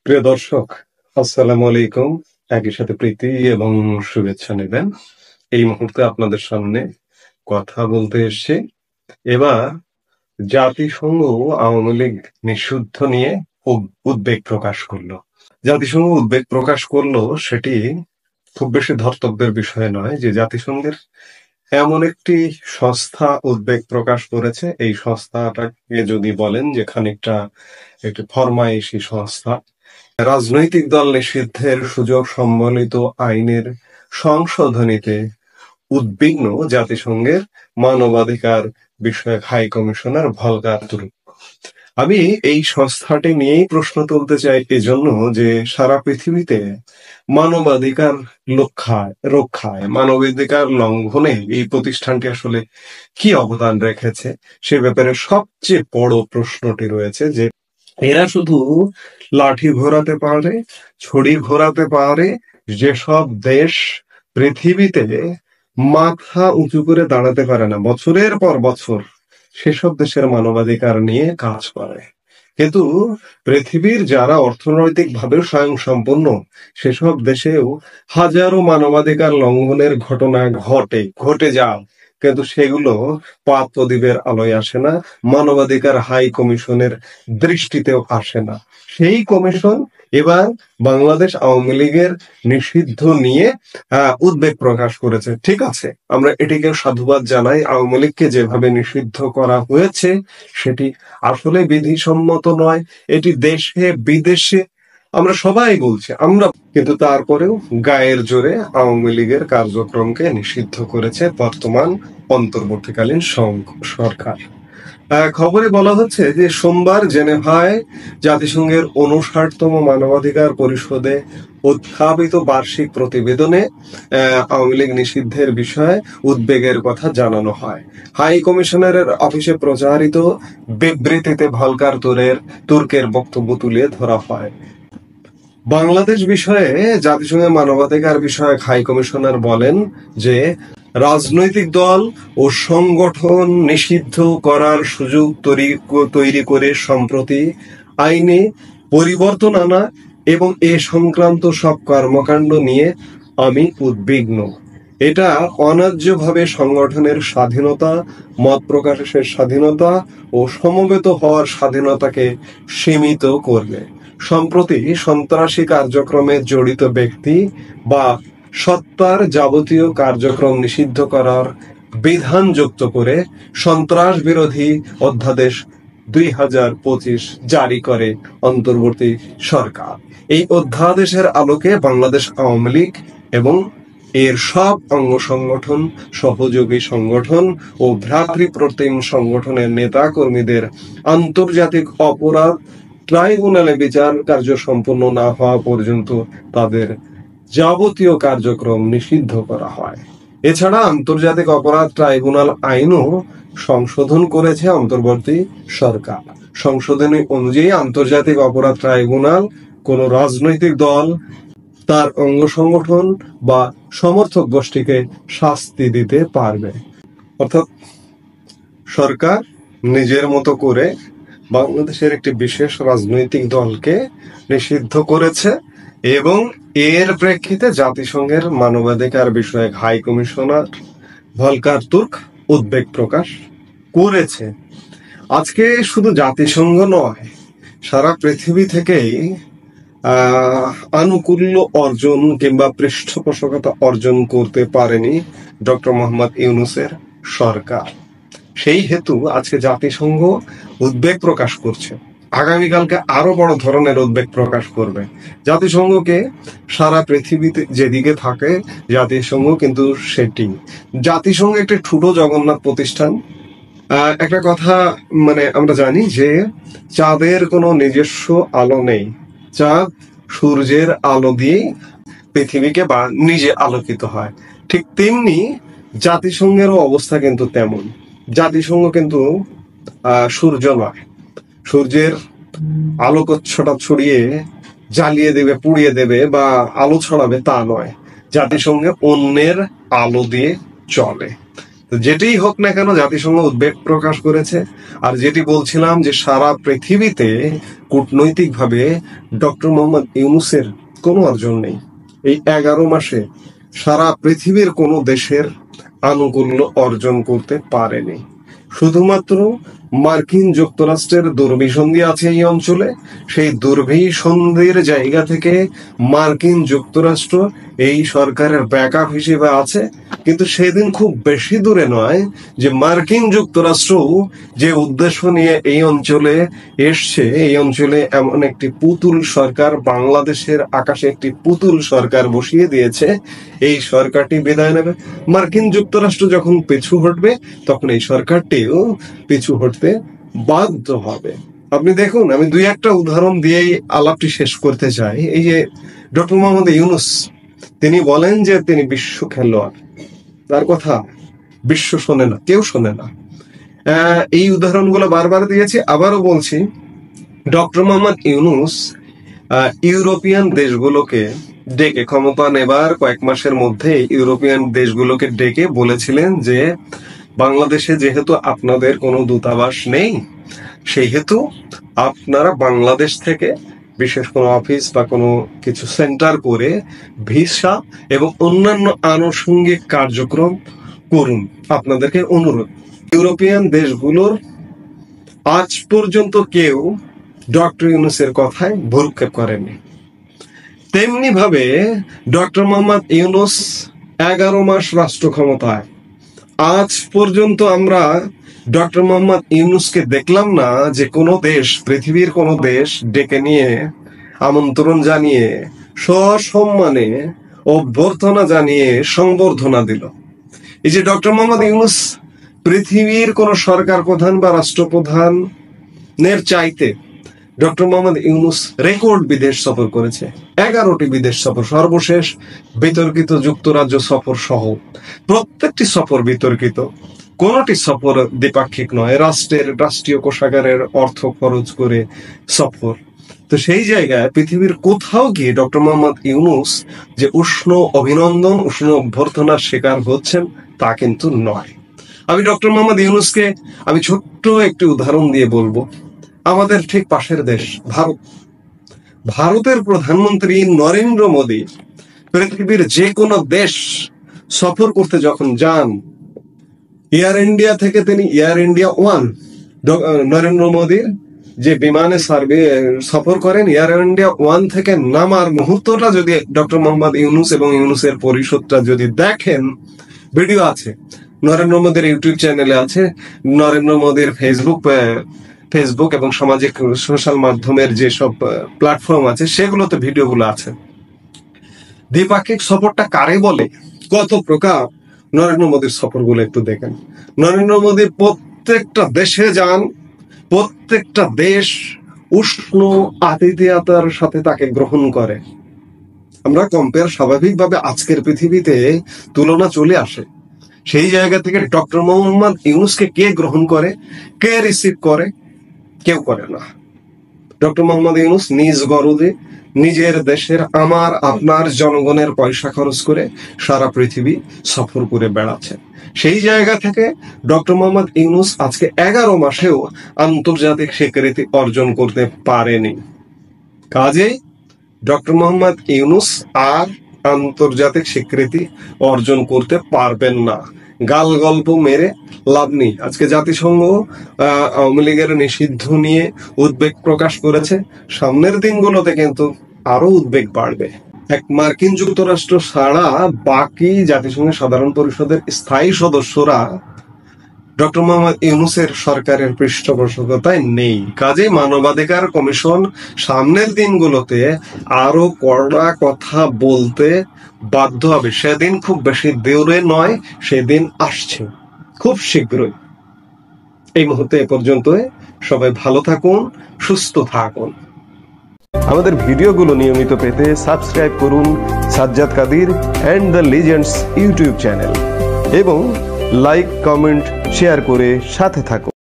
প্রিয় দর্শক, আসসালামু আলাইকুম। একই সাথে প্রীতি এবং শুভেচ্ছা নেবেন। এই মুহূর্তে আপনাদের সামনে কথা বলতে এসেছি। এবার জাতিসংঘ আওয়ামী লীগ নিষিদ্ধ নিয়ে উদ্বেগ প্রকাশ করলো। জাতিসংঘ উদ্বেগ প্রকাশ করলো, সেটি খুব বেশি ধর্তব্যের বিষয় নয় যে জাতিসংঘের এমন একটি সংস্থা উদ্বেগ প্রকাশ করেছে। এই সংস্থাটাকে যদি বলেন যে খানিকটা একটি ফরমায়েশি সংস্থা। রাজনৈতিক দল নিষিদ্ধের সুযোগ সম্বলিত আইনের সংশোধনীতে উদ্বিগ্ন জাতিসংঘের মানবাধিকার বিষয়ক হাই কমিশনার ভলকার তুর্ক। আমি এই সংস্থাটি নিয়েই প্রশ্ন তুলতে চাই এজন্য যে সারা পৃথিবীতে মানবাধিকার রক্ষায় মানবাধিকার লঙ্ঘনে এই প্রতিষ্ঠানটি আসলে কি অবদান রেখেছে সে ব্যাপারে সবচেয়ে বড় প্রশ্নটি রয়েছে যে এরা শুধু লাঠি ঘোরাতে পারে, ছড়ি ঘোরাতে পারে। যেসব দেশ পৃথিবীতে মাথা উঁচু করে দাঁড়াতে পারে না বছরের পর বছর, সেসব দেশের মানবাধিকার নিয়ে কাজ করে। কিন্তু পৃথিবীর যারা অর্থনৈতিকভাবে স্বয়ংসম্পূর্ণ সেসব দেশেও হাজারো মানবাধিকার লঙ্ঘনের ঘটনা ঘটে যায়, কিন্তু সেগুলো পাত প্রদীপের আলোয় আসে না, মানবাধিকার হাই কমিশনের দৃষ্টিতেও আসে না। সেই কমিশন এবার বাংলাদেশ আওয়ামী লীগের নিষিদ্ধ নিয়ে উদ্বেগ প্রকাশ করেছে। ঠিক আছে, আমরা এটিকে সাধুবাদ জানাই। আওয়ামী লীগকে যেভাবে নিষিদ্ধ করা হয়েছে সেটি আসলে বিধিসম্মত নয়। এটি দেশে বিদেশে আমরা সবাই বলছি, আমরা কিন্তু তারপরেও গায়ের জোরে আওয়ামী লীগের কার্যক্রমকে নিষিদ্ধ করেছে বর্তমান অন্তর্বর্তীকালীন সরকার। খবরে বলা হচ্ছে যে সোমবার জেনেভায় জাতিসংঘের 59তম মানবাধিকার পরিষদে উত্থাপিত বার্ষিক প্রতিবেদনে আওয়ামী লীগ নিষিদ্ধের বিষয়ে উদ্বেগের কথা জানানো হয়। হাই কমিশনারের অফিসে প্রচারিত বিবৃতিতে ভলকার তুর্কের বক্তব্য তুলে ধরা হয়। বাংলাদেশ বিষয়ে জাতিসংঘের মানবাধিকার বিষয়ক হাই কমিশনার বলেন যে রাজনৈতিক দল ও সংগঠন নিষিদ্ধ করার সুযোগ তৈরি করে সম্প্রতি আইনে পরিবর্তন আনা এবং এ সংক্রান্ত সব কর্মকাণ্ড নিয়ে আমি উদ্বিগ্ন। এটা অন্যায্যভাবে সংগঠনের স্বাধীনতা, মত প্রকাশের স্বাধীনতা ও সমবেত হওয়ার স্বাধীনতাকে সীমিত করবে। সম্প্রতি সন্ত্রাসী কার্যক্রমে জড়িত ব্যক্তি বা সত্তার যাবতীয় কার্যক্রম নিষিদ্ধ করার বিধান যুক্ত করে সন্ত্রাস বিরোধী অধ্যাদেশ 2025 জারি করে অন্তর্বর্তী সরকার। এই অধ্যাদেশের আলোকে বাংলাদেশ আওয়ামী লীগ এবং এর সব অঙ্গ সংগঠন, সহযোগী সংগঠন ও ভ্রাতৃপ্রতিম সংগঠনের নেতা কর্মীদের আন্তর্জাতিক অপরাধ ট্রাইব্যুনালে বিচার কার্য সম্পন্ন না হওয়া পর্যন্ত তাদের যাবতীয় কার্যক্রম নিষিদ্ধ করা হয়। এছাড়া আন্তর্জাতিক অপরাধ ট্রাইব্যুনাল আইনও সংশোধন করেছে অন্তর্বর্তী সরকার। সংশোধনী অনুযায়ী আন্তর্জাতিক অপরাধ ট্রাইব্যুনাল কোন রাজনৈতিক দল, তার অঙ্গ সংগঠন বা সমর্থক গোষ্ঠীকে শাস্তি দিতে পারবে। অর্থাৎ সরকার নিজের মতো করে বাংলাদেশের একটি বিশেষ রাজনৈতিক দলকে নিষিদ্ধ করেছে এবং এর প্রেক্ষিতে জাতিসংঘের মানবাধিকার বিষয়ক হাই কমিশনার ভলকার তুর্ক উদ্বেগ প্রকাশ করেছে। আজকে শুধু জাতিসংঘ নয়, সারা পৃথিবী থেকেই আনুকূল্য অর্জন কিংবা পৃষ্ঠপোষকতা অর্জন করতে পারেনি ডক্টর মোহাম্মদ ইউনূসের সরকার। সেই হেতু আজকে জাতিসংঘ উদ্বেগ প্রকাশ করছে, আগামীকালকে আরো বড় ধরনের উদ্বেগ প্রকাশ করবে। জাতিসংঘকে সারা পৃথিবীতে যেদিকে থাকে জাতিসংঘ কিন্তু সেটি। জাতিসংঘ একটি ছোট জগন্নাথ প্রতিষ্ঠান। একটা কথা আমরা জানি যে চাঁদের কোনো নিজস্ব আলো নেই, চাঁদ সূর্যের আলো দিয়ে পৃথিবীকে বা নিজে আলোকিত হয়। ঠিক তেমনি জাতিসংঘেরও অবস্থা কিন্তু তেমন। জাতিসংঘ কিন্তু সূর্য নয়, সূর্যের আলোকচ্ছটা ছড়িয়ে জ্বালিয়ে দেবে, পুড়িয়ে দেবে বা আলো ছড়াবে তা নয়। জাতিসংঘে অন্যের আলো দিয়ে চলে। যেটি হোক না কেন জাতিসংঘ উদ্বেগ প্রকাশ করেছে। আর যেটি বলছিলাম যে সারা পৃথিবীতে কূটনৈতিকভাবে ডক্টর মোহাম্মদ ইউনূসের কোনো অর্জন নেই। এই 11 মাসে সারা পৃথিবীর কোনো দেশের আনুকূল্য অর্জন করতে পারেনি। শুধুমাত্র মার্কিন যুক্তরাষ্ট্রের দুর্বিসন্ধি আছে এই অঞ্চলে। সেই দুর্বিসন্ধির জায়গা থেকে মার্কিন যুক্তরাষ্ট্র এই সরকারের ব্যাকআপ হিসেবে আছে। কিন্তু সেদিন খুব বেশি দূরে নয় যে মার্কিন যুক্তরাষ্ট্র যে উদ্দেশ্য নিয়ে এই অঞ্চলে এসছে, এই অঞ্চলে এমন একটি পুতুল সরকার, বাংলাদেশের আকাশে একটি পুতুল সরকার বসিয়ে দিয়েছে। এই সরকারটি বিদায় নেবে। মার্কিন যুক্তরাষ্ট্র যখন পিছু হটবে তখন এই সরকারটিও পিছু হটতে বাধ্য হবে। আপনি দেখুন, আমি দুই একটা উদাহরণ দিয়েই আলাপটি শেষ করতে চাই। এই যে ডক্টর মোহাম্মদ ইউনূস, তিনি বলেন যে তিনি বিশ্ব খেলোয়াড়, তার কথা বিশ্ব শোনে না, কেউ শোনে না। এই উদাহরণগুলো বারবার দিয়েছি, আবারও বলছি। ডক্টর মোহাম্মদ ইউনূস ইউরোপিয়ান দেশগুলোকে ডেকে, ক্ষমতা নেবার কয়েক মাসের মধ্যে ইউরোপিয়ান দেশগুলোকে ডেকে বলেছিলেন যে বাংলাদেশে যেহেতু আপনাদের কোনো দূতাবাস নেই, সেই হেতু আপনারা বাংলাদেশ থেকে বিশেষ কোনো অফিস বা কোনো কিছু সেন্টার করে ভিসা এবং অন্যান্য আনুষঙ্গিক কার্যক্রম করুন, আপনাদেরকে অনুরোধ। ইউরোপিয়ান দেশগুলোর আজ পর্যন্ত কেউ ডক্টর ইউনূসের কথায় ভ্রুক্ষেপ করেনি। তেমনি ভাবে ডক্টর মোহাম্মদ ইউনূস 11 মাস রাষ্ট্র ক্ষমতায়, আজ পর্যন্ত আমরা ডক্টর মোহাম্মদ ইউনূসকে দেখলাম না যে কোনো দেশ, পৃথিবীর কোনো দেশ ডেকে নিয়ে আমন্ত্রণ জানিয়ে সসম্মানে অভ্যর্থনা জানিয়ে সংবর্ধনা দিল। এই যে ডক্টর মোহাম্মদ ইউনূস পৃথিবীর কোন সরকার প্রধান বা রাষ্ট্রপ্রধানের চাইতে ডক্টর মোহাম্মদ ইউনূস রেকর্ড বিদেশ সফর করেছে, 11টি বিদেশ সফর, সর্বশেষ বিতর্কিত যুক্তরাজ্য সফর সহ প্রত্যেকটি সফর বিতর্কিত, কোনটি সফর দ্বিপাক্ষিক নয়, রাষ্ট্রীয় কোষাগারের অর্থ খরচ করে সফর। তো সেই জায়গায় পৃথিবীর কোথাও গিয়ে ডক্টর মোহাম্মদ ইউনূস যে উষ্ণ অভিনন্দন, উষ্ণ অভ্যর্থনার শিকার হচ্ছেন তা কিন্তু নয়। আমি ডক্টর মোহাম্মদ ইউনূসকে আমি ছোট্ট একটি উদাহরণ দিয়ে বলবো। আমাদের ঠিক পাশের দেশ ভারত, ভারতের প্রধানমন্ত্রী নরেন্দ্র মোদী পৃথিবীর যে কোনো দেশ সফর করতে যখন যান, এয়ার ইন্ডিয়া থেকে তিনি এয়ার ইন্ডিয়া ওয়ান, নরেন্দ্র মোদীর যে বিমানে সফর করেন, এয়ার ইন্ডিয়া ওয়ান থেকে নামার মুহূর্তটা যদি ডক্টর মোহাম্মদ ইউনূস এবং ইউনূসের পরিষদটা যদি দেখেন, ভিডিও আছে, নরেন্দ্র মোদীর ইউটিউব চ্যানেলে আছে, নরেন্দ্র মোদীর ফেসবুক এবং সামাজিক সোশ্যাল মাধ্যমের যেসব প্ল্যাটফর্ম আছে সেগুলোতে ভিডিওগুলো আছে। দ্বিপাক্ষিক সফরটা কারে বলে, কত প্রকার নরেন্দ্র মোদীর সফরগুলো একটু দেখেন। নরেন্দ্র মোদী প্রত্যেকটা দেশে যান, প্রত্যেকটা দেশ উষ্ণ আতিথেয়তার সাথে তাকে গ্রহণ করে। আমরা কম্পেয়ার স্বাভাবিকভাবে আজকের পৃথিবীতে তুলনা চলে আসে। সেই জায়গা থেকে ডক্টর মোহাম্মদ ইউনূসকে কে গ্রহণ করে, কে রিসিভ করে? কেউ করে না। ডক্টর মোহাম্মদ ইউনূস নিজ গরদে নিজের দেশের আমার আপনার জনগণের পয়সা খরচ করে সারা পৃথিবী সফর করে বেড়াচ্ছেন। সেই জায়গা থেকে ডক্টর মোহাম্মদ ইউনূস আজকে 11 মাসেও আন্তর্জাতিক স্বীকৃতি অর্জন করতে পারেনি। কাজেই ডক্টর মোহাম্মদ ইউনূস আর আন্তর্জাতিক স্বীকৃতি অর্জন করতে পারবেন না। গাল গল্প মেরে লাভ নেই। আজকে জাতিসংঘ আওয়ামী লীগের নিষিদ্ধ নিয়ে উদ্বেগ প্রকাশ করেছে। সামনের দিনগুলোতে কিন্তু আরো উদ্বেগ বাড়বে। এক মার্কিন যুক্তরাষ্ট্র ছাড়া বাকি জাতিসংঘের সাধারণ পরিষদের স্থায়ী সদস্যরা ডক্টর মোহাম্মদ ইউনূসের সরকারের পৃষ্ঠপোষকতায় নেই। কাজেই মানবাধিকার কমিশন সামনের দিনগুলোতে আরো কড়া কথা বলতে বাধ্য হবে। সেদিন খুব বেশি দূরে নয়, সেদিন আসছে খুব শীঘ্রই। এই মুহূর্তে এ পর্যন্ত। সবাই ভালো থাকুন, সুস্থ থাকুন। আমাদের ভিডিওগুলো নিয়মিত পেতে সাবস্ক্রাইব করুন Sajjad Kadir and the legends YouTube channel এবং লাইক, কমেন্ট, শেয়ার করে সাথে থাকুন।